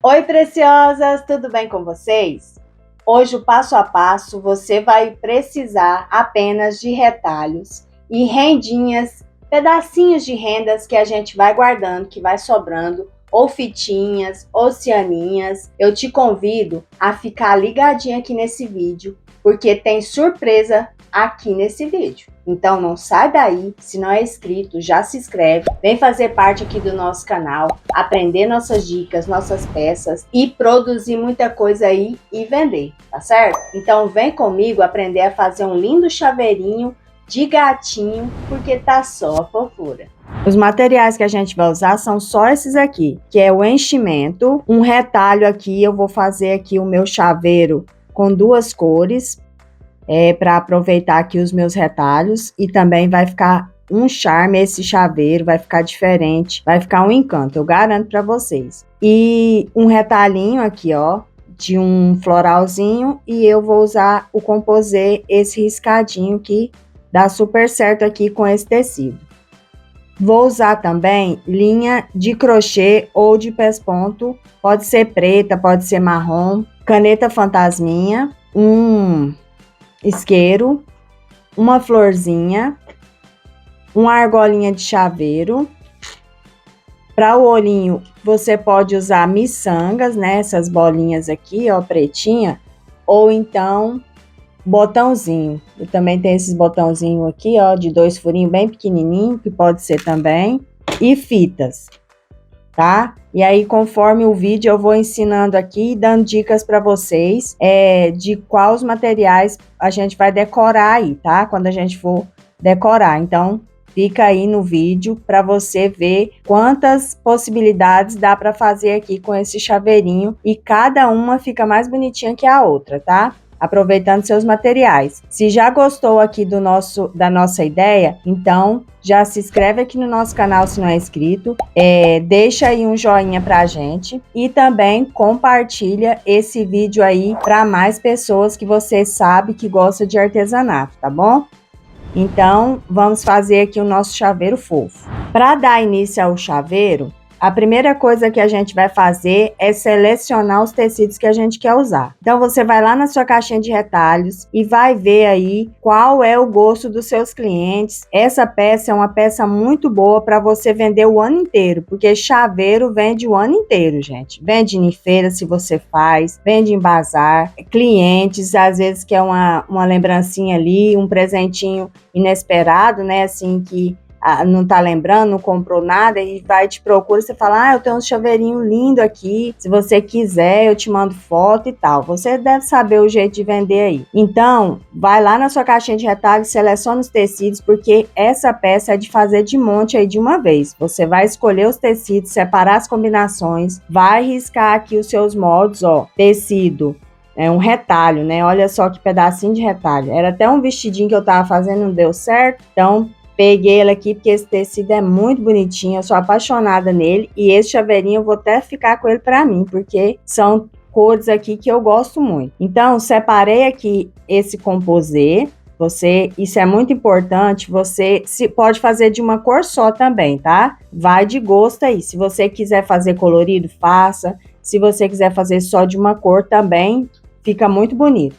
Oi, preciosas, tudo bem com vocês? Hoje, o passo a passo, você vai precisar apenas de retalhos e rendinhas, pedacinhos de rendas que a gente vai guardando, que vai sobrando, ou fitinhas, ou cianinhas. Eu te convido a ficar ligadinha aqui nesse vídeo, porque tem surpresa aqui nesse vídeo. Então não sai daí, se não é inscrito, já se inscreve, vem fazer parte aqui do nosso canal, aprender nossas dicas, nossas peças e produzir muita coisa aí e vender, tá certo? Então vem comigo aprender a fazer um lindo chaveirinho de gatinho, porque tá só a fofura. Os materiais que a gente vai usar são só esses aqui, que é o enchimento, um retalho aqui, eu vou fazer aqui o meu chaveiro com duas cores, para aproveitar aqui os meus retalhos, e também vai ficar um charme esse chaveiro, vai ficar diferente, vai ficar um encanto, eu garanto para vocês. E um retalhinho aqui, ó, de um floralzinho, e eu vou usar o composê, esse riscadinho que dá super certo aqui com esse tecido. Vou usar também linha de crochê ou de pesponto, pode ser preta, pode ser marrom, caneta fantasminha, um isqueiro, uma florzinha, uma argolinha de chaveiro. Para o olhinho, você pode usar miçangas, né? Essas bolinhas aqui, ó, pretinha, ou então botãozinho. Eu também tenho esses botãozinhos aqui, ó, de 2 furinhos bem pequenininho, que pode ser também, e fitas, tá? E aí, conforme o vídeo, eu vou ensinando aqui, dando dicas para vocês de quais materiais a gente vai decorar aí, tá? Quando a gente for decorar. Então, fica aí no vídeo para você ver quantas possibilidades dá para fazer aqui com esse chaveirinho. E cada uma fica mais bonitinha que a outra, tá? Aproveitando seus materiais. Se já gostou aqui da nossa ideia, então já se inscreve aqui no nosso canal se não é inscrito, deixa aí um joinha pra gente e também compartilha esse vídeo aí para mais pessoas que você sabe que gosta de artesanato, tá bom? Então, vamos fazer aqui o nosso chaveiro fofo. Para dar início ao chaveiro, a primeira coisa que a gente vai fazer é selecionar os tecidos que a gente quer usar. Então, você vai lá na sua caixinha de retalhos e vai ver aí qual é o gosto dos seus clientes. Essa peça é uma peça muito boa para você vender o ano inteiro, porque chaveiro vende o ano inteiro, gente. Vende em feira se você faz, vende em bazar. Clientes, às vezes, quer uma lembrancinha ali, um presentinho inesperado, né? Assim, que não tá lembrando, não comprou nada e vai te procura, você fala, eu tenho um chaveirinho lindo aqui, se você quiser eu te mando foto e tal. Você deve saber o jeito de vender aí. Então, vai lá na sua caixinha de retalhos, seleciona os tecidos, porque essa peça é de fazer de monte aí de uma vez. Você vai escolher os tecidos, separar as combinações, vai riscar aqui os seus moldes, ó, tecido. É um retalho, né? Olha só que pedacinho de retalho. Era até um vestidinho que eu tava fazendo, não deu certo, então peguei ele aqui porque esse tecido é muito bonitinho, eu sou apaixonada nele e esse chaveirinho eu vou até ficar com ele para mim, porque são cores aqui que eu gosto muito. Então, separei aqui esse composê, isso é muito importante, você pode fazer de uma cor só também, tá? Vai de gosto aí, se você quiser fazer colorido, faça, se você quiser fazer só de uma cor também, fica muito bonito.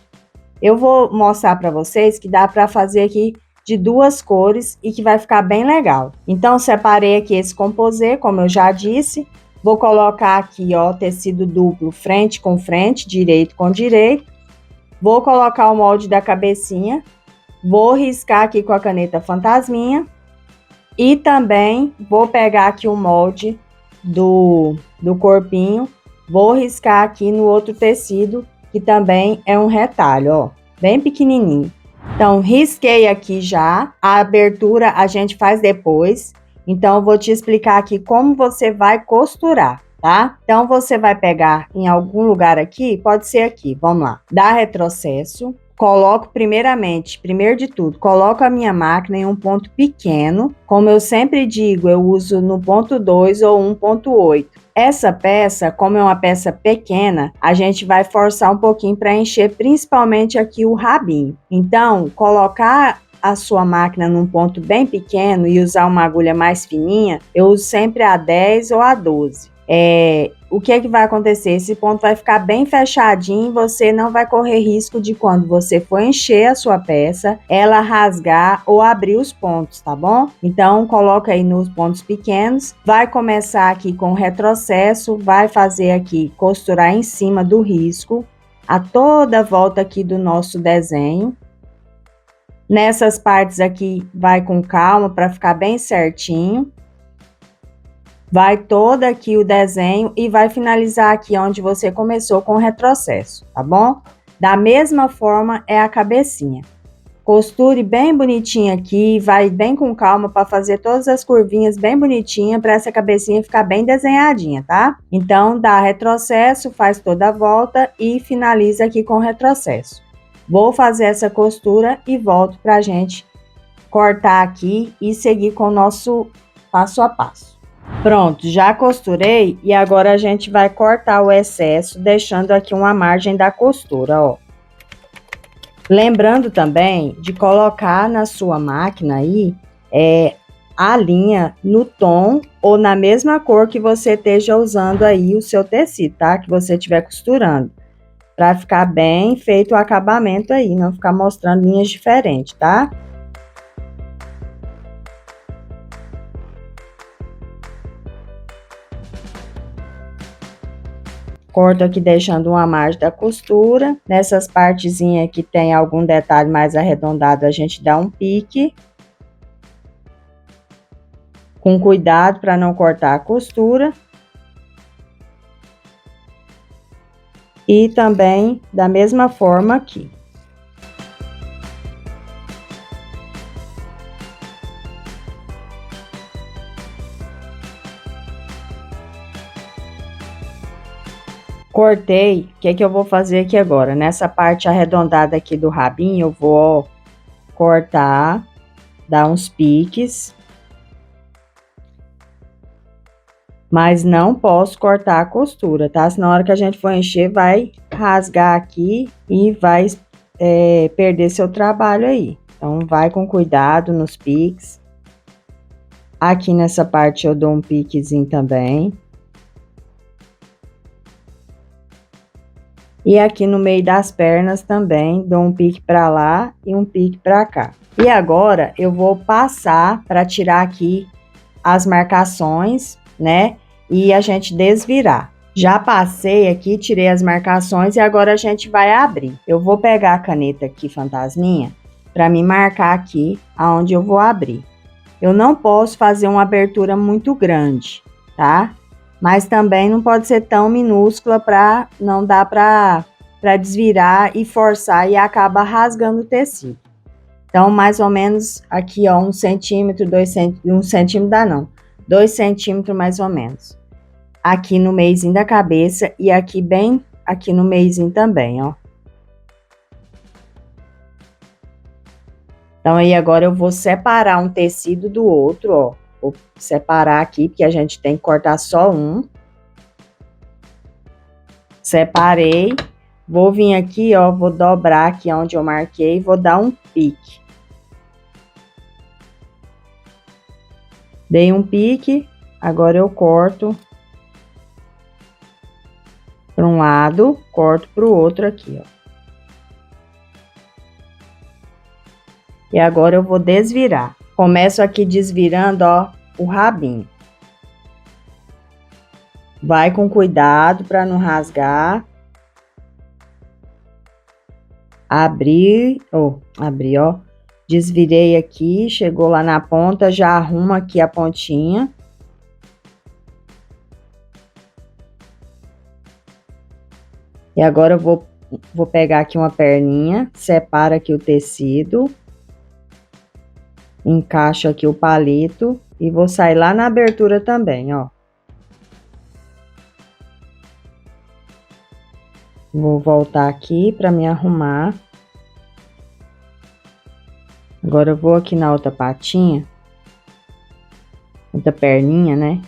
Eu vou mostrar para vocês que dá para fazer aqui de 2 cores e que vai ficar bem legal. Então, separei aqui esse composê, como eu já disse. Vou colocar aqui, ó, tecido duplo, frente com frente, direito com direito. Vou colocar o molde da cabecinha. Vou riscar aqui com a caneta fantasminha. E também vou pegar aqui o molde do corpinho. Vou riscar aqui no outro tecido, que também é um retalho, ó, bem pequenininho. Então, risquei aqui já, a abertura a gente faz depois, então eu vou te explicar aqui como você vai costurar, tá? Então, você vai pegar em algum lugar aqui, pode ser aqui, vamos lá, dá retrocesso, coloco primeiro de tudo, coloco a minha máquina em um ponto pequeno, como eu sempre digo, eu uso no ponto 2 ou 1.8. Essa peça, como é uma peça pequena, a gente vai forçar um pouquinho para encher principalmente aqui o rabinho. Então, colocar a sua máquina num ponto bem pequeno e usar uma agulha mais fininha, eu uso sempre a 10 ou a 12. o que é que vai acontecer? Esse ponto vai ficar bem fechadinho, você não vai correr risco de quando você for encher a sua peça, ela rasgar ou abrir os pontos, tá bom? Então, coloca aí nos pontos pequenos, vai começar aqui com o retrocesso, vai fazer aqui, costurar em cima do risco, a toda a volta aqui do nosso desenho. Nessas partes aqui, vai com calma para ficar bem certinho. Vai todo aqui o desenho e vai finalizar aqui onde você começou com o retrocesso, tá bom? Da mesma forma é a cabecinha. Costure bem bonitinho aqui, vai bem com calma para fazer todas as curvinhas bem bonitinha para essa cabecinha ficar bem desenhadinha, tá? Então, dá retrocesso, faz toda a volta e finaliza aqui com retrocesso. Vou fazer essa costura e volto pra gente cortar aqui e seguir com o nosso passo a passo. Pronto, já costurei e agora a gente vai cortar o excesso, deixando aqui uma margem da costura, ó. Lembrando também de colocar na sua máquina aí a linha no tom ou na mesma cor que você esteja usando aí o seu tecido, tá? Que você estiver costurando, para ficar bem feito o acabamento aí, não ficar mostrando linhas diferentes, tá? Corto aqui deixando uma margem da costura. Nessas partezinhas que tem algum detalhe mais arredondado, a gente dá um pique. Com cuidado para não cortar a costura. E também da mesma forma aqui. Cortei, o que é que eu vou fazer aqui agora? Nessa parte arredondada aqui do rabinho, eu vou cortar, dar uns piques. Mas não posso cortar a costura, tá? Senão na hora que a gente for encher, vai rasgar aqui e vai perder seu trabalho aí. Então, vai com cuidado nos piques. Aqui nessa parte eu dou um piquezinho também. E aqui no meio das pernas também, dou um pique para lá e um pique para cá. E agora, eu vou passar para tirar aqui as marcações, né? E a gente desvirar. Já passei aqui, tirei as marcações e agora a gente vai abrir. Eu vou pegar a caneta aqui, fantasminha, para me marcar aqui aonde eu vou abrir. Eu não posso fazer uma abertura muito grande, tá? Mas também não pode ser tão minúscula para não dar para desvirar e forçar e acaba rasgando o tecido. Então, mais ou menos aqui, ó, 1 centímetro, 2 centímetros, 1 centímetro dá não, 2 centímetros mais ou menos. Aqui no meiozinho da cabeça e aqui bem, aqui no meiozinho também, ó. Então, aí agora eu vou separar um tecido do outro, ó. Vou separar aqui, porque a gente tem que cortar só um. Separei. Vou vir aqui, ó, vou dobrar aqui onde eu marquei, vou dar um pique. Dei um pique, agora eu corto para um lado, corto para o outro aqui, ó. E agora eu vou desvirar. Começo aqui desvirando, ó, o rabinho. Vai com cuidado para não rasgar. Abri, ó. Desvirei aqui, chegou lá na ponta, já arrumo aqui a pontinha. E agora eu vou pegar aqui uma perninha, separa aqui o tecido. Encaixo aqui o palito e vou sair lá na abertura também, ó. Vou voltar aqui para me arrumar. Agora eu vou aqui na outra patinha, outra perninha, né?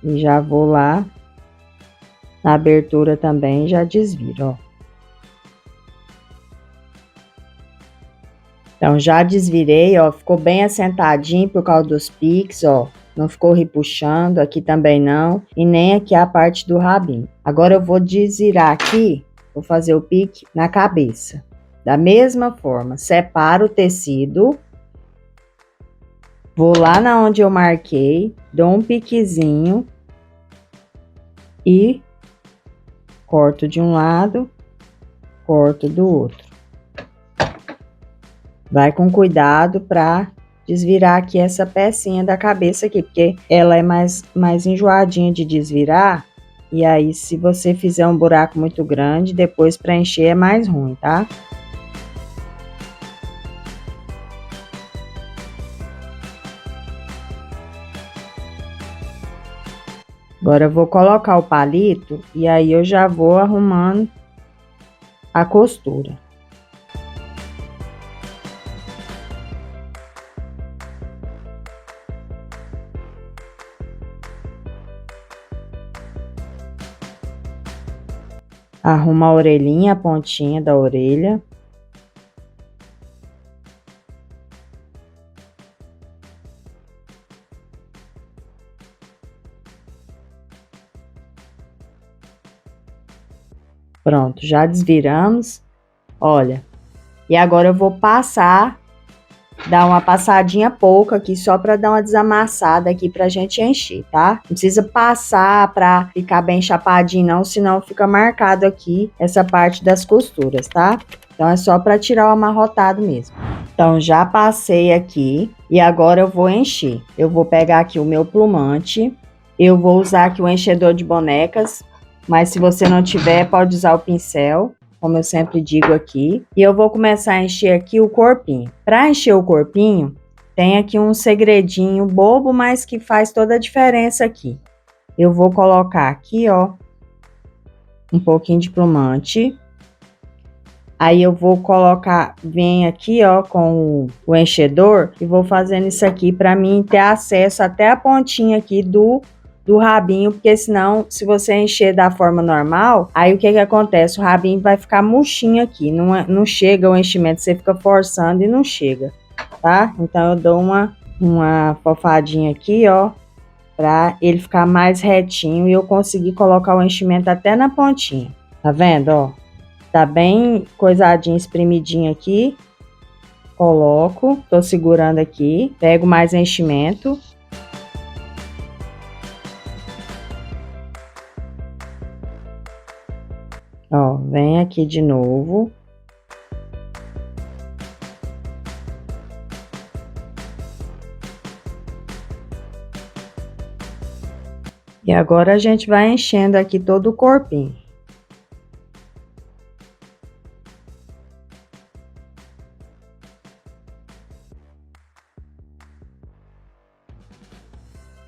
E já vou lá na abertura também, já desviro, ó. Então, já desvirei, ó, ficou bem assentadinho por causa dos piques, ó. Não ficou repuxando, aqui também não, e nem aqui a parte do rabinho. Agora eu vou desvirar aqui, vou fazer o pique na cabeça. Da mesma forma, separo o tecido, vou lá na onde eu marquei, dou um piquezinho e corto de um lado, corto do outro. Vai com cuidado para desvirar aqui essa pecinha da cabeça aqui, porque ela é mais enjoadinha de desvirar. E aí, se você fizer um buraco muito grande, depois para encher é mais ruim, tá? Agora eu vou colocar o palito e aí eu já vou arrumando a costura. Arruma a orelhinha, a pontinha da orelha. Pronto, já desviramos. Olha, e agora eu vou passar, dar uma passadinha pouca aqui, só para dar uma desamassada aqui pra gente encher, tá? Não precisa passar pra ficar bem chapadinho não, senão fica marcado aqui essa parte das costuras, tá? Então é só para tirar o amarrotado mesmo. Então já passei aqui e agora eu vou encher. Eu vou pegar aqui o meu plumante, eu vou usar aqui o enchedor de bonecas, mas se você não tiver, pode usar o pincel, como eu sempre digo aqui. E eu vou começar a encher aqui o corpinho. Para encher o corpinho, tem aqui um segredinho bobo, mas que faz toda a diferença aqui. Eu vou colocar aqui, ó, um pouquinho de plumante. Aí eu vou colocar, vem aqui, ó, com o enchedor e vou fazendo isso aqui para mim ter acesso até a pontinha aqui do rabinho, porque senão, se você encher da forma normal, aí o que que acontece? O rabinho vai ficar murchinho aqui, não chega o enchimento, você fica forçando e não chega, tá? Então eu dou uma fofadinha aqui, ó, pra ele ficar mais retinho e eu conseguir colocar o enchimento até na pontinha, tá vendo, ó? Tá bem coisadinho, espremidinho aqui, coloco, tô segurando aqui, pego mais enchimento. Ó, vem aqui de novo. E agora a gente vai enchendo aqui todo o corpinho.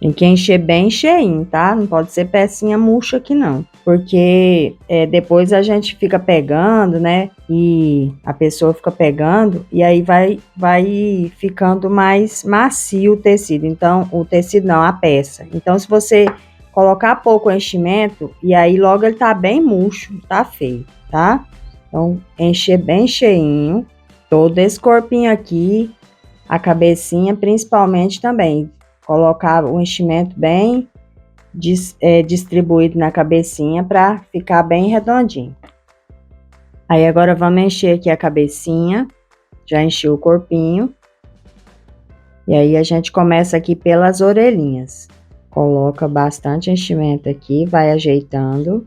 Tem que encher bem cheinho, tá? Não pode ser pecinha murcha aqui não. Porque depois a gente fica pegando, né? E a pessoa fica pegando e aí vai ficando mais macio o tecido. Então, o tecido não, a peça. Então, se você colocar pouco enchimento, e aí logo ele tá bem murcho, tá feio, tá? Então, encher bem cheinho. Todo esse corpinho aqui, a cabecinha principalmente também. Colocar o enchimento bem distribuído na cabecinha para ficar bem redondinho. Aí agora vamos encher aqui a cabecinha, já encheu o corpinho. E aí a gente começa aqui pelas orelhinhas. Coloca bastante enchimento aqui, vai ajeitando.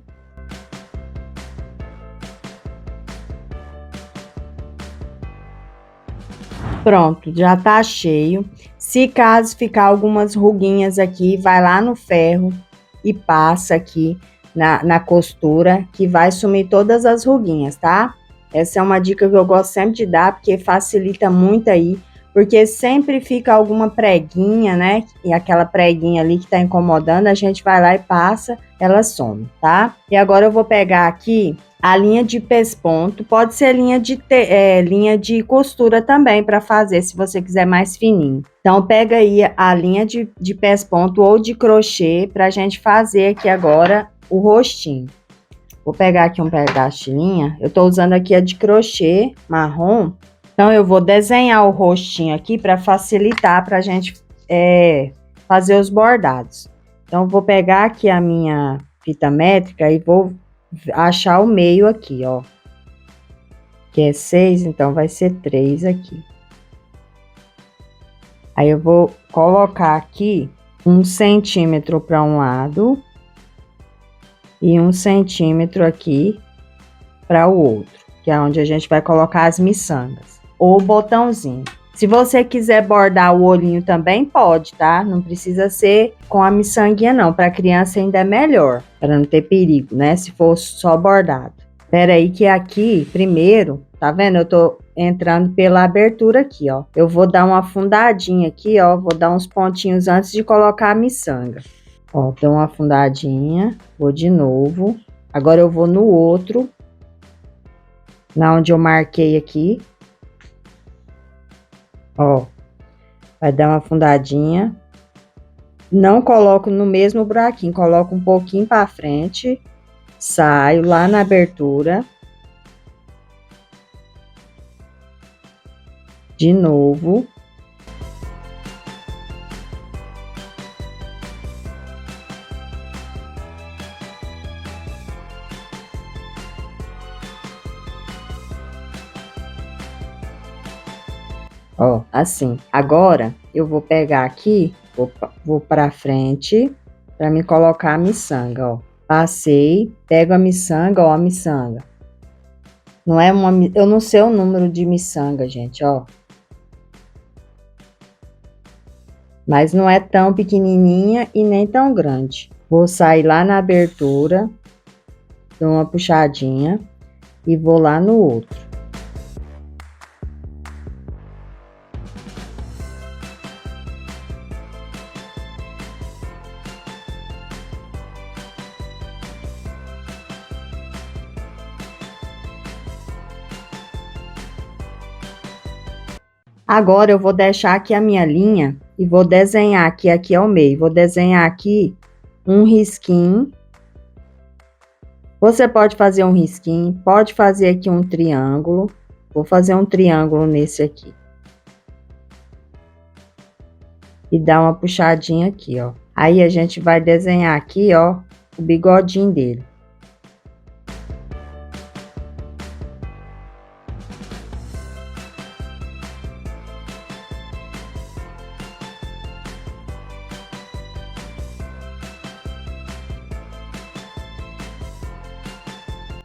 Pronto, já tá cheio. Se caso ficar algumas ruguinhas aqui, vai lá no ferro e passa aqui na costura, que vai sumir todas as ruguinhas, tá? Essa é uma dica que eu gosto sempre de dar, porque facilita muito aí, porque sempre fica alguma preguinha, né? E aquela preguinha ali que tá incomodando, a gente vai lá e passa, ela some, tá? E agora eu vou pegar aqui a linha de pesponto, pode ser linha de costura também para fazer, se você quiser mais fininho. Então, pega aí a linha de pesponto ou de crochê para a gente fazer aqui agora o rostinho. Vou pegar aqui um pedaço de linha, eu tô usando aqui a de crochê marrom. Então, eu vou desenhar o rostinho aqui para facilitar para a gente fazer os bordados. Então, vou pegar aqui a minha fita métrica e vou achar o meio aqui, ó. Que é 6, então vai ser 3 aqui. Aí, eu vou colocar aqui 1 centímetro para um lado e 1 centímetro aqui para o outro, que é onde a gente vai colocar as miçangas ou botãozinho. Se você quiser bordar o olhinho também pode, tá? Não precisa ser com a miçanguinha não, para criança ainda é melhor, para não ter perigo, né? Se for só bordado. Espera aí que aqui, primeiro, tá vendo? Eu tô entrando pela abertura aqui, ó. Eu vou dar uma afundadinha aqui, ó, vou dar uns pontinhos antes de colocar a miçanga. Ó, dou uma afundadinha, vou de novo. Agora eu vou no outro, na onde eu marquei aqui. Ó, vai dar uma afundadinha. Não coloco no mesmo buraquinho, coloco um pouquinho para frente, saio lá na abertura. De novo. Ó, assim. Agora, eu vou pegar aqui, vou pra frente, pra me colocar a miçanga, ó. Passei, pego a miçanga, ó, a miçanga. Não é uma, eu não sei o número de miçanga, gente, ó. Mas não é tão pequenininha e nem tão grande. Vou sair lá na abertura, dou uma puxadinha e vou lá no outro. Agora eu vou deixar aqui a minha linha e vou desenhar aqui é o meio. Vou desenhar aqui um risquinho. Você pode fazer um risquinho, pode fazer aqui um triângulo. Vou fazer um triângulo nesse aqui. E dar uma puxadinha aqui, ó. Aí a gente vai desenhar aqui, ó, o bigodinho dele.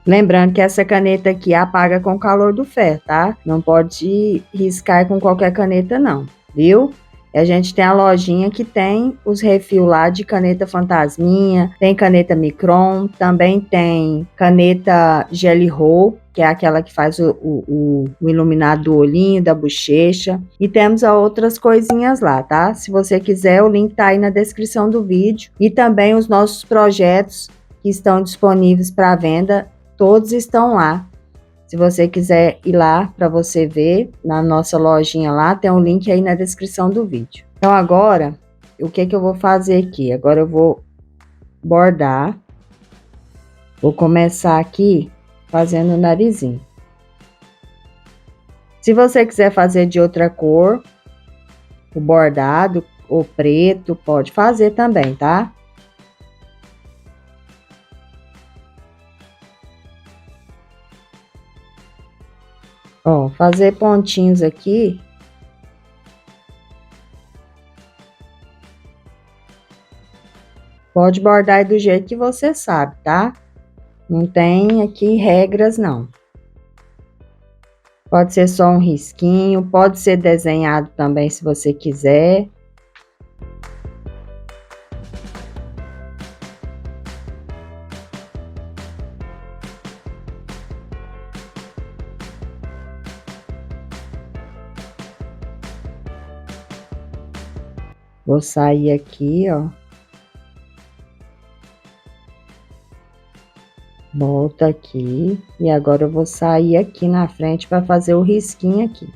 Lembrando que essa caneta aqui apaga com o calor do ferro, tá? Não pode riscar com qualquer caneta não, viu? E a gente tem a lojinha que tem os refil lá de caneta fantasminha, tem caneta micron, também tem caneta jelly roll, que é aquela que faz o iluminado do olhinho, da bochecha. E temos outras coisinhas lá, tá? Se você quiser, o link tá aí na descrição do vídeo. E também os nossos projetos que estão disponíveis para venda, todos estão lá. Se você quiser ir lá para você ver, na nossa lojinha lá, tem um link aí na descrição do vídeo. Então agora, o que eu vou fazer aqui? Agora eu vou bordar. Vou começar aqui fazendo o narizinho. Se você quiser fazer de outra cor, o bordado ou preto, pode fazer também, tá? Ó, fazer pontinhos aqui. Pode bordar do jeito que você sabe, tá? Não tem aqui regras, não. Pode ser só um risquinho, pode ser desenhado também, se você quiser. Vou sair aqui, ó. Volto aqui. E agora eu vou sair aqui na frente para fazer o risquinho aqui.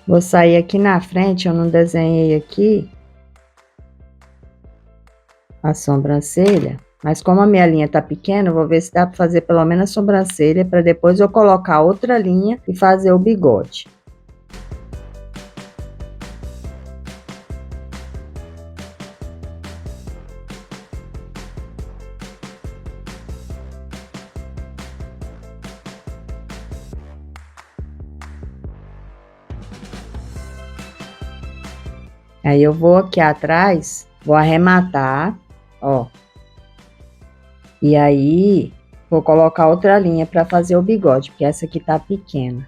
Vou sair aqui na frente, eu não desenhei aqui. a sobrancelha. Mas como a minha linha tá pequena, eu vou ver se dá para fazer pelo menos a sobrancelha, para depois eu colocar outra linha e fazer o bigode. Aí eu vou aqui atrás, vou arrematar, ó. E aí, vou colocar outra linha para fazer o bigode, porque essa aqui tá pequena.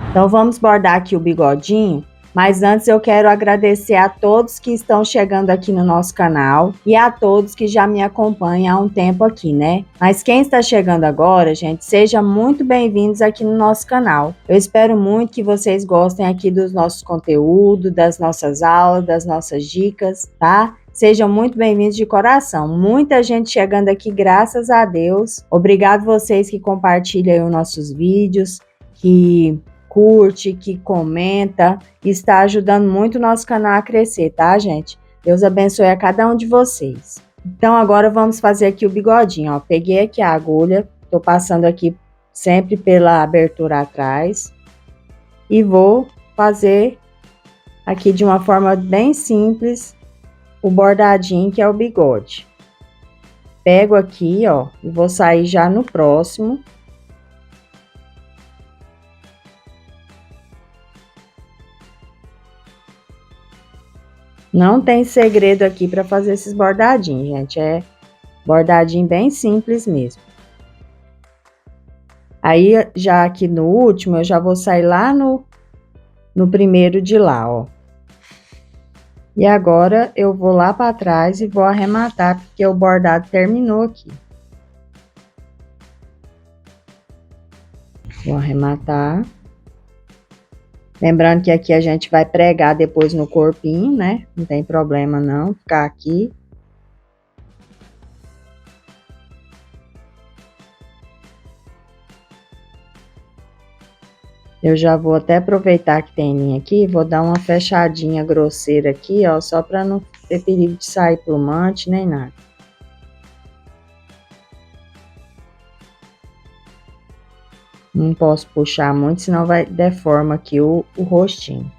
Então, vamos bordar aqui o bigodinho. Mas antes eu quero agradecer a todos que estão chegando aqui no nosso canal e a todos que já me acompanham há um tempo aqui, né? Mas quem está chegando agora, gente, sejam muito bem-vindos aqui no nosso canal. Eu espero muito que vocês gostem aqui dos nossos conteúdos, das nossas aulas, das nossas dicas, tá? Sejam muito bem-vindos de coração. Muita gente chegando aqui, graças a Deus. Obrigado vocês que compartilham os nossos vídeos, que curte, que comenta, está ajudando muito o nosso canal a crescer, tá, gente? Deus abençoe a cada um de vocês. Então, agora vamos fazer aqui o bigodinho, ó. Peguei aqui a agulha, tô passando aqui sempre pela abertura atrás e vou fazer aqui de uma forma bem simples o bordadinho que é o bigode. Pego aqui, ó, e vou sair já no próximo. Não tem segredo aqui para fazer esses bordadinhos, gente. É bordadinho bem simples mesmo. Aí, já aqui no último, eu já vou sair lá no primeiro de lá, ó. E agora, eu vou lá para trás e vou arrematar, porque o bordado terminou aqui. Vou arrematar. Lembrando que aqui a gente vai pregar depois no corpinho, né? Não tem problema não, ficar aqui. Eu já vou até aproveitar que tem linha aqui, vou dar uma fechadinha grosseira aqui, ó, só para não ter perigo de sair plumante nem nada. Não posso puxar muito, senão vai deforma aqui o rostinho.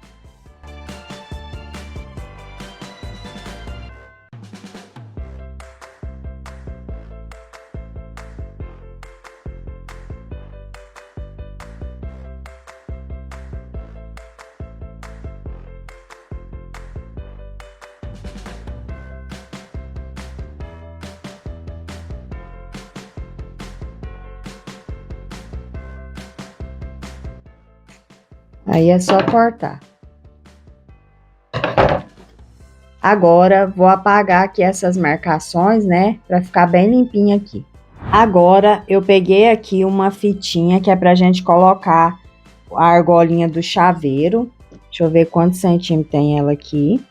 Aí é só cortar. Agora, vou apagar aqui essas marcações, né? Pra ficar bem limpinho aqui. Agora, eu peguei aqui uma fitinha que é pra gente colocar a argolinha do chaveiro. Deixa eu ver quantos centímetros tem ela aqui.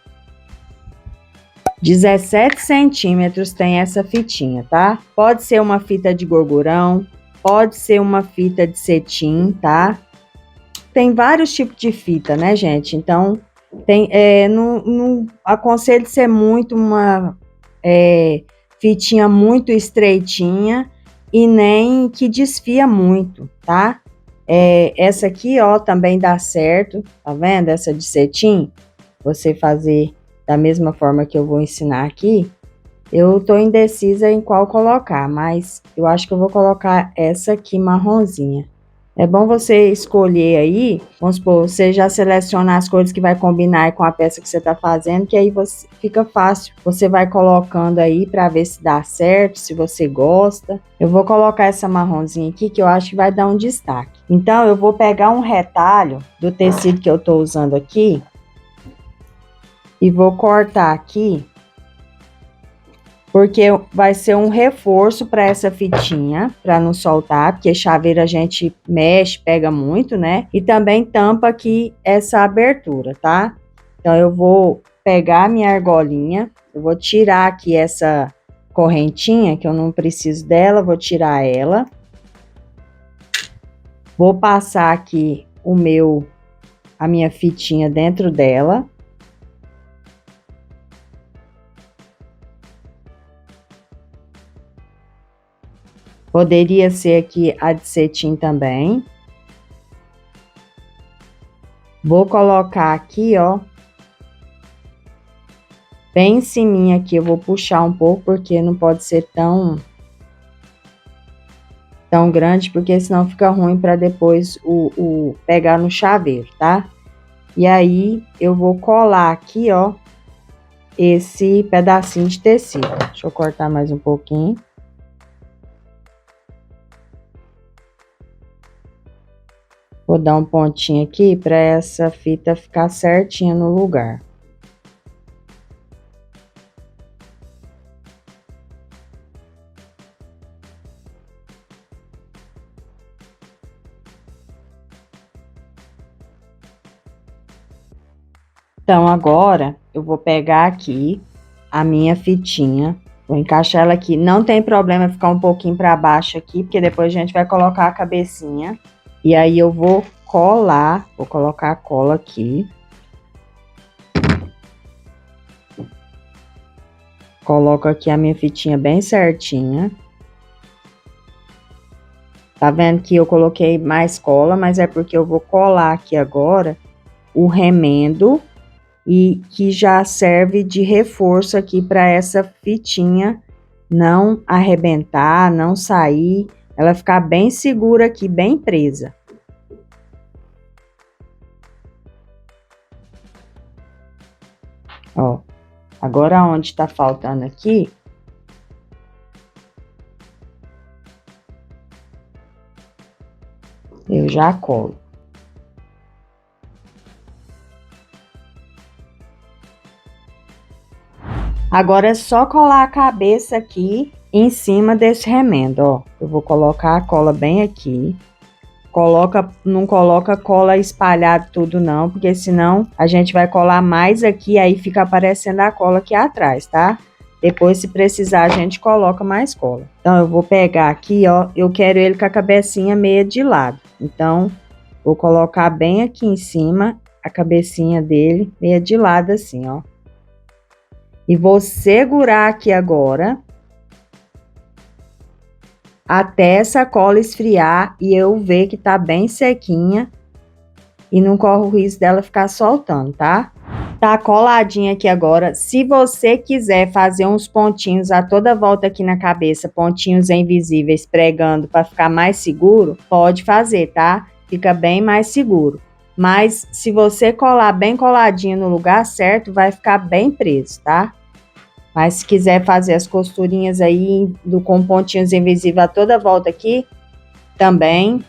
17 centímetros tem essa fitinha, tá? Pode ser uma fita de gorgurão, pode ser uma fita de cetim, tá? Tem vários tipos de fita, né, gente? Então, não aconselho ser muito uma fitinha muito estreitinha e nem que desfia muito, tá? Essa aqui, ó, também dá certo, tá vendo? Essa de cetim, você fazer da mesma forma que eu vou ensinar aqui. Eu tô indecisa em qual colocar, mas eu acho que eu vou colocar essa aqui marronzinha. É bom você escolher aí, vamos supor, você já seleciona as cores que vai combinar com a peça que você tá fazendo, que aí fica fácil. Você vai colocando aí para ver se dá certo, se você gosta. Eu vou colocar essa marronzinha aqui, que eu acho que vai dar um destaque. Então, eu vou pegar um retalho do tecido que eu tô usando aqui e vou cortar aqui, porque vai ser um reforço para essa fitinha, para não soltar, porque chaveiro a gente mexe, pega muito, né? E também tampa aqui essa abertura, tá? Então, eu vou pegar a minha argolinha, eu vou tirar aqui essa correntinha, que eu não preciso dela, vou tirar ela. Vou passar aqui a minha fitinha dentro dela. Poderia ser aqui a de cetim também. Vou colocar aqui, ó, bem em cima aqui, eu vou puxar um pouco, porque não pode ser tão grande, porque senão fica ruim para depois pegar no chaveiro, tá? E aí, eu vou colar aqui, ó, esse pedacinho de tecido. Deixa eu cortar mais um pouquinho. Vou dar um pontinho aqui para essa fita ficar certinha no lugar. Então, agora, eu vou pegar aqui a minha fitinha, vou encaixar ela aqui. Não tem problema ficar um pouquinho para baixo aqui, porque depois a gente vai colocar a cabecinha. E aí, eu vou colar, vou colocar a cola aqui. Coloco aqui a minha fitinha bem certinha. Tá vendo que eu coloquei mais cola, mas é porque eu vou colar aqui agora o remendo e que já serve de reforço aqui para essa fitinha não arrebentar, não sair, ela ficar bem segura aqui, bem presa. Ó, agora onde tá faltando aqui, eu já colo. Agora é só colar a cabeça aqui em cima desse remendo, ó. Eu vou colocar a cola bem aqui. Não coloca cola espalhada tudo não, porque senão a gente vai colar mais aqui, aí fica aparecendo a cola aqui atrás, tá? Depois, se precisar, a gente coloca mais cola. Então, eu vou pegar aqui, ó, eu quero ele com a cabecinha meia de lado. Então, vou colocar bem aqui em cima a cabecinha dele, meia de lado assim, ó. E vou segurar aqui agora até essa cola esfriar e eu ver que tá bem sequinha e não corre o risco dela ficar soltando, tá? Tá coladinha aqui agora. Se você quiser fazer uns pontinhos a toda volta aqui na cabeça, pontinhos invisíveis pregando para ficar mais seguro, pode fazer, tá? Fica bem mais seguro. Mas se você colar bem coladinho no lugar certo, vai ficar bem preso, tá? Mas se quiser fazer as costurinhas aí com pontinhos invisíveis a toda volta aqui, também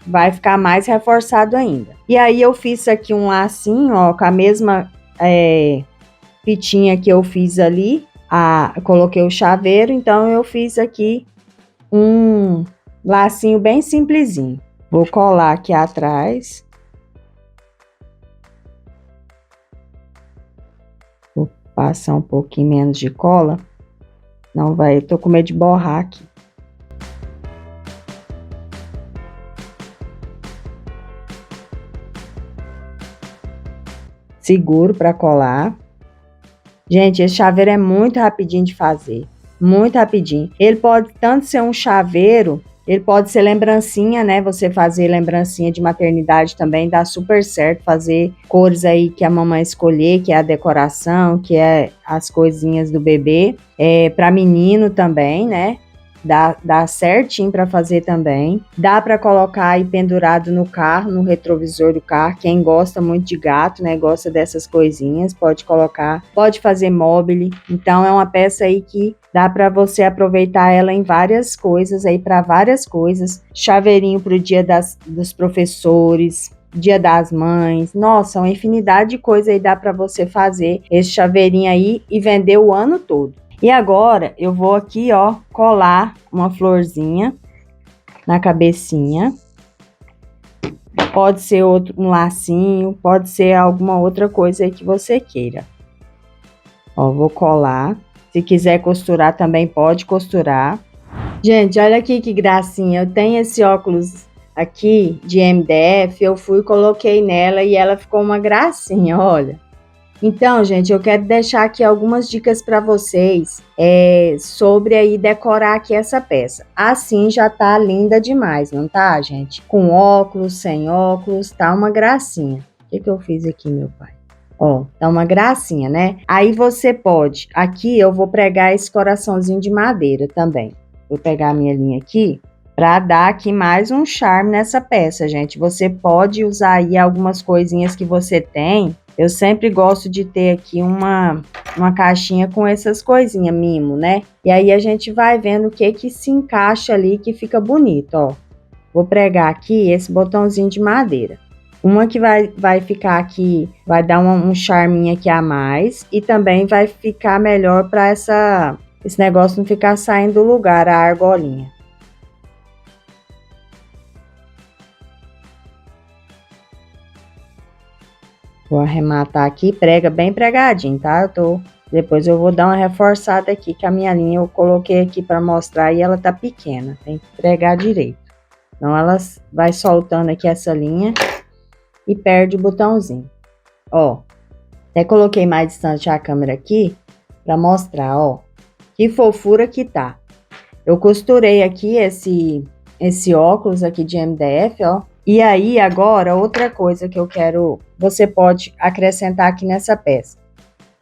vai ficar mais reforçado ainda. E aí eu fiz aqui um lacinho, ó, com a mesma fitinha que eu fiz ali. Coloquei o chaveiro, então eu fiz aqui um lacinho bem simplesinho. Vou colar aqui atrás. Passar um pouquinho menos de cola, não vai, tô com medo de borrar aqui. Seguro para colar. Gente, esse chaveiro é muito rapidinho de fazer, muito rapidinho. Ele pode tanto ser um chaveiro, ele pode ser lembrancinha, né? Você fazer lembrancinha de maternidade também dá super certo. Fazer cores aí que a mamãe escolher, que é a decoração, que é as coisinhas do bebê. Para menino também, né? Dá certinho para fazer também. Dá para colocar aí pendurado no carro, no retrovisor do carro. Quem gosta muito de gato, né? Gosta dessas coisinhas, pode colocar. Pode fazer mobile. Então, é uma peça aí que dá para você aproveitar ela em várias coisas, aí para várias coisas. Chaveirinho para o dia dos professores, Dia das Mães. Nossa, uma infinidade de coisa aí dá para você fazer esse chaveirinho aí e vender o ano todo. E agora eu vou aqui, ó, colar uma florzinha na cabecinha. Pode ser um lacinho, pode ser alguma outra coisa aí que você queira. Ó, vou colar. Se quiser costurar também pode costurar. Gente, olha aqui que gracinha. Eu tenho esse óculos aqui de MDF, eu fui e coloquei nela e ela ficou uma gracinha, olha. Então, gente, eu quero deixar aqui algumas dicas para vocês sobre aí decorar aqui essa peça. Assim já tá linda demais, não tá, gente? Com óculos, sem óculos, tá uma gracinha. O que eu fiz aqui, meu pai? Ó, tá uma gracinha, né? Aí você pode, aqui eu vou pregar esse coraçãozinho de madeira também. Vou pegar a minha linha aqui para dar aqui mais um charme nessa peça, gente. Você pode usar aí algumas coisinhas que você tem. Eu sempre gosto de ter aqui uma caixinha com essas coisinhas, mimo, né? E aí a gente vai vendo o que se encaixa ali que fica bonito, ó. Vou pregar aqui esse botãozinho de madeira. Uma que vai ficar aqui, vai dar um charminho aqui a mais e também vai ficar melhor para esse negócio não ficar saindo do lugar, a argolinha. Vou arrematar aqui, prega bem pregadinho, tá? Depois eu vou dar uma reforçada aqui, que a minha linha eu coloquei aqui para mostrar e ela tá pequena, tem que pregar direito. Então ela vai soltando aqui essa linha e perde o botãozinho. Ó, até coloquei mais distante a câmera aqui para mostrar, ó, que fofura que tá. Eu costurei aqui esse óculos aqui de MDF, ó. E aí, agora, outra coisa que eu quero, você pode acrescentar aqui nessa peça.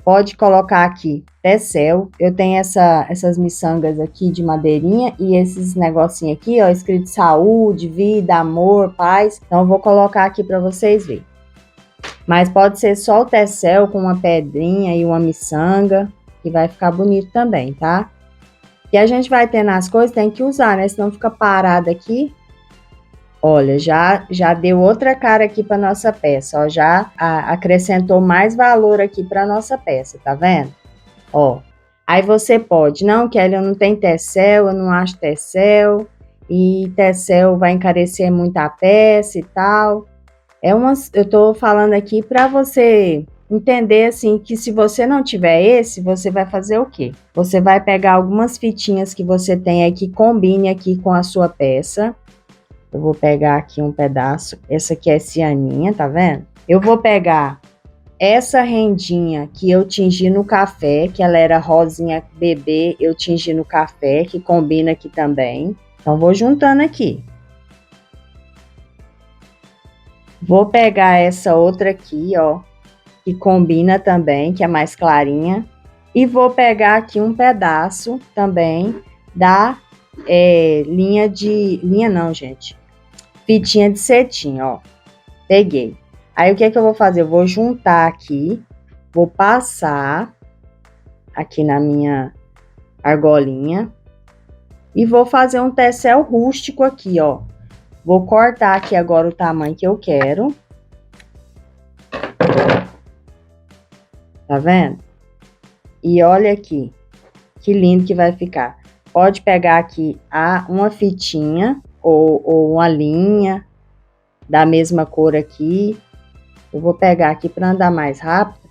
Pode colocar aqui tecel. Eu tenho essas miçangas aqui de madeirinha e esses negocinhos aqui, ó, escrito saúde, vida, amor, paz. Então, eu vou colocar aqui para vocês verem. Mas pode ser só o tecel com uma pedrinha e uma miçanga, que vai ficar bonito também, tá? E a gente vai tendo as coisas, tem que usar, né? Senão fica parado aqui. Olha, já deu outra cara aqui para nossa peça, ó, já acrescentou mais valor aqui para nossa peça, tá vendo? Ó, aí você pode, não, Kelly, eu não tenho tecel, eu não acho tecel, e tecel vai encarecer muito a peça e tal. Eu tô falando aqui para você entender, assim, que se você não tiver esse, você vai fazer o quê? Você vai pegar algumas fitinhas que você tem aí que combine aqui com a sua peça. Eu vou pegar aqui um pedaço, essa aqui é cianinha, tá vendo? Eu vou pegar essa rendinha que eu tingi no café, que ela era rosinha bebê, eu tingi no café, que combina aqui também. Então, vou juntando aqui. Vou pegar essa outra aqui, ó, que combina também, que é mais clarinha. E vou pegar aqui um pedaço também da linha não, gente. Fitinha de cetim, ó. Peguei. Aí, o que é que eu vou fazer? Eu vou juntar aqui, vou passar aqui na minha argolinha e vou fazer um tecel rústico aqui, ó. Vou cortar aqui agora o tamanho que eu quero. Tá vendo? E olha aqui, que lindo que vai ficar. Pode pegar aqui uma fitinha ou uma linha da mesma cor aqui. Eu vou pegar aqui para andar mais rápido.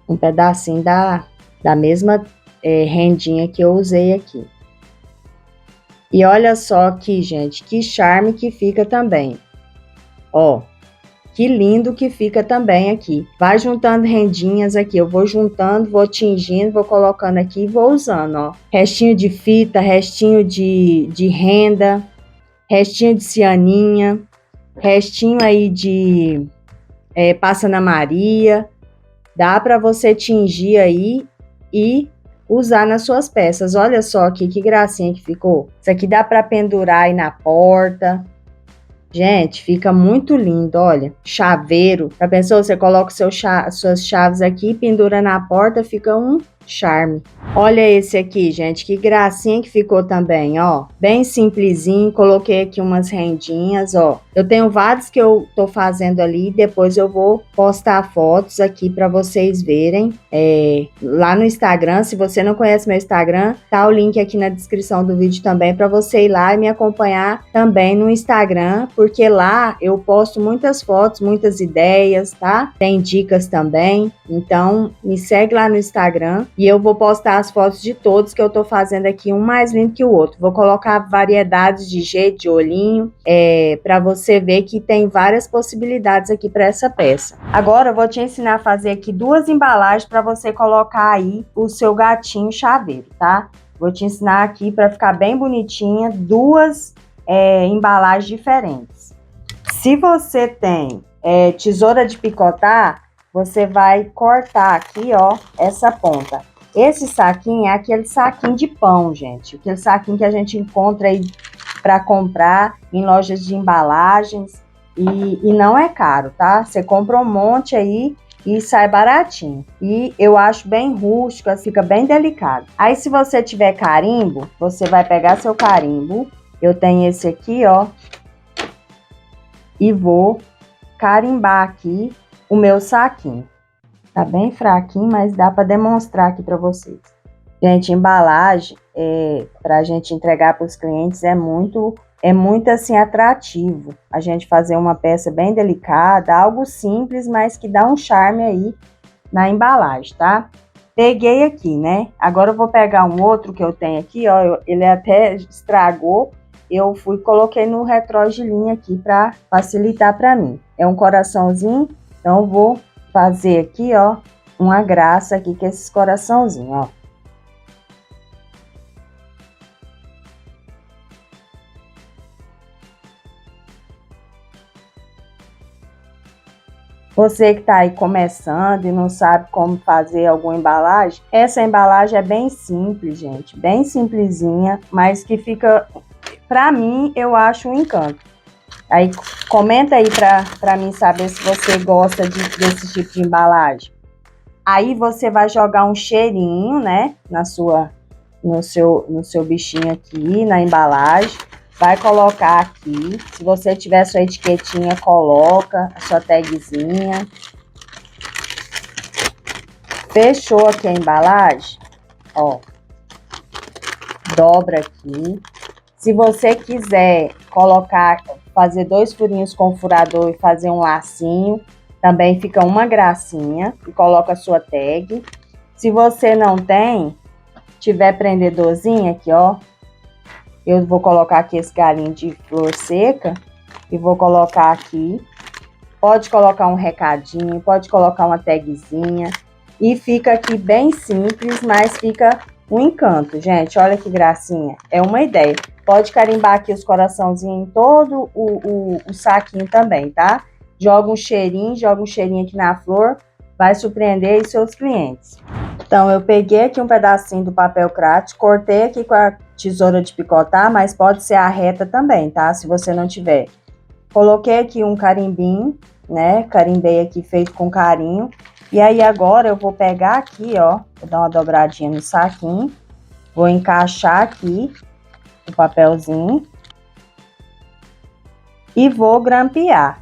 Um pedacinho da mesma rendinha que eu usei aqui. E olha só aqui, gente, que charme que fica também. Ó, que lindo que fica também aqui. Vai juntando rendinhas aqui. Eu vou juntando, vou tingindo, vou colocando aqui e vou usando, ó. Restinho de fita, restinho de renda, restinho de cianinha, restinho aí de passa na Maria. Dá para você tingir aí e usar nas suas peças. Olha só aqui que gracinha que ficou. Isso aqui dá para pendurar aí na porta. Gente, fica muito lindo, olha, chaveiro. Já pensou? Você coloca suas chaves aqui, pendura na porta, fica um charme. Olha esse aqui, gente, que gracinha que ficou também, ó. Bem simplesinho, coloquei aqui umas rendinhas, ó. Eu tenho vários que eu tô fazendo ali, depois eu vou postar fotos aqui para vocês verem. Lá no Instagram, se você não conhece meu Instagram, tá o link aqui na descrição do vídeo também para você ir lá e me acompanhar também no Instagram, porque lá eu posto muitas fotos, muitas ideias, tá? Tem dicas também, então me segue lá no Instagram. E eu vou postar as fotos de todos que eu tô fazendo aqui, um mais lindo que o outro. Vou colocar variedades de jeito, de olhinho, para você ver que tem várias possibilidades aqui para essa peça. Agora eu vou te ensinar a fazer aqui 2 embalagens para você colocar aí o seu gatinho chaveiro, tá? Vou te ensinar aqui para ficar bem bonitinha, 2 embalagens diferentes. Se você tem tesoura de picotar, você vai cortar aqui, ó, essa ponta. Esse saquinho é aquele saquinho de pão, gente. Aquele saquinho que a gente encontra aí para comprar em lojas de embalagens. E não é caro, tá? Você compra um monte aí e sai baratinho. E eu acho bem rústico, fica bem delicado. Aí, se você tiver carimbo, você vai pegar seu carimbo. Eu tenho esse aqui, ó. E vou carimbar aqui o meu saquinho. Tá bem fraquinho, mas dá para demonstrar aqui para vocês. Gente, embalagem para a gente entregar para os clientes é muito assim atrativo. A gente fazer uma peça bem delicada, algo simples, mas que dá um charme aí na embalagem, tá? Peguei aqui, né? Agora eu vou pegar um outro que eu tenho aqui, ó. Ele até estragou. Eu coloquei no retrô de linha aqui para facilitar para mim. É um coraçãozinho, então eu vou fazer aqui, ó, uma graça aqui com esses coraçãozinhos, ó. Você que tá aí começando e não sabe como fazer alguma embalagem, essa embalagem é bem simples, gente, bem simplesinha, mas que fica, pra mim, eu acho um encanto. Aí, comenta aí pra mim saber se você gosta desse tipo de embalagem. Aí, você vai jogar um cheirinho, né, no seu bichinho aqui, na embalagem. Vai colocar aqui. Se você tiver sua etiquetinha, coloca a sua tagzinha. Fechou aqui a embalagem, ó. Dobra aqui. Se você quiser fazer 2 furinhos com furador e fazer um lacinho, também fica uma gracinha. E coloca a sua tag. Se você não tiver prendedorzinho aqui, ó. Eu vou colocar aqui esse galinho de flor seca e vou colocar aqui. Pode colocar um recadinho, pode colocar uma tagzinha. E fica aqui bem simples, mas fica um encanto, gente. Olha que gracinha. É uma ideia. Pode carimbar aqui os coraçãozinhos em todo o saquinho também, tá? Joga um cheirinho aqui na flor. Vai surpreender aí seus clientes. Então, eu peguei aqui um pedacinho do papel craft, cortei aqui com a tesoura de picotar, mas pode ser a reta também, tá? Se você não tiver. Coloquei aqui um carimbinho, né? Carimbei aqui feito com carinho. E aí, agora eu vou pegar aqui, ó, vou dar uma dobradinha no saquinho. Vou encaixar aqui o papelzinho. E vou grampear.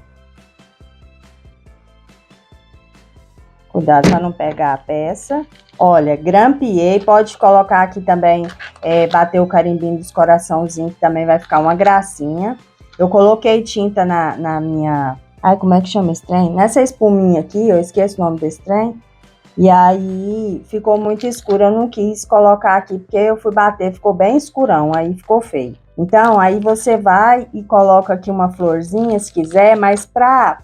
Cuidado para não pegar a peça. Olha, grampeei. Pode colocar aqui também, bater o carimbinho dos coraçãozinhos, que também vai ficar uma gracinha. Eu coloquei tinta na minha... Ai, como é que chama esse trem? Nessa espuminha aqui, eu esqueço o nome desse trem. E aí, ficou muito escuro. Eu não quis colocar aqui, porque eu fui bater, ficou bem escurão. Aí, ficou feio. Então, aí você vai e coloca aqui uma florzinha, se quiser. Mas pra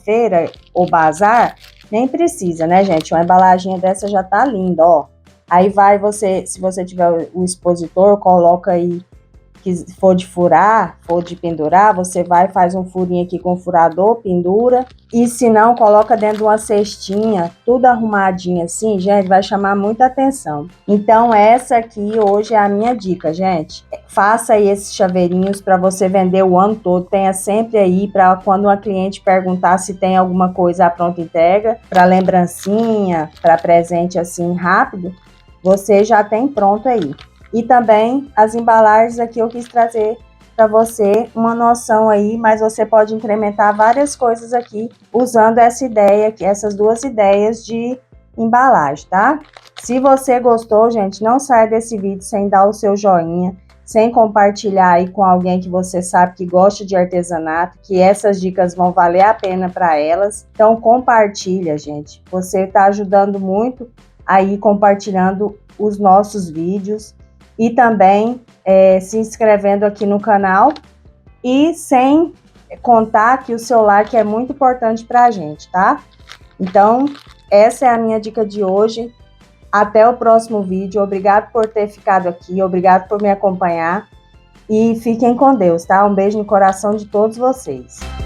feira ou bazar... Nem precisa, né, gente? Uma embalaginha dessa já tá linda, ó. Aí vai se você tiver o expositor, coloca aí, que for de furar, for de pendurar, você vai, faz um furinho aqui com furador, pendura. E se não, coloca dentro de uma cestinha, tudo arrumadinho assim, gente, vai chamar muita atenção. Então, essa aqui hoje é a minha dica, gente. Faça aí esses chaveirinhos para você vender o ano todo. Tenha sempre aí para quando uma cliente perguntar se tem alguma coisa à pronta entrega, para lembrancinha, para presente assim rápido, você já tem pronto aí. E também as embalagens aqui eu quis trazer para você uma noção aí, mas você pode incrementar várias coisas aqui usando essa ideia aqui, essas 2 ideias de embalagem, tá? Se você gostou, gente, não saia desse vídeo sem dar o seu joinha, sem compartilhar aí com alguém que você sabe que gosta de artesanato, que essas dicas vão valer a pena para elas. Então compartilha, gente. Você está ajudando muito aí compartilhando os nossos vídeos e também se inscrevendo aqui no canal, e sem contar que o seu like é muito importante para a gente, tá? Então, essa é a minha dica de hoje. Até o próximo vídeo. Obrigado por ter ficado aqui, obrigado por me acompanhar e fiquem com Deus, tá? Um beijo no coração de todos vocês.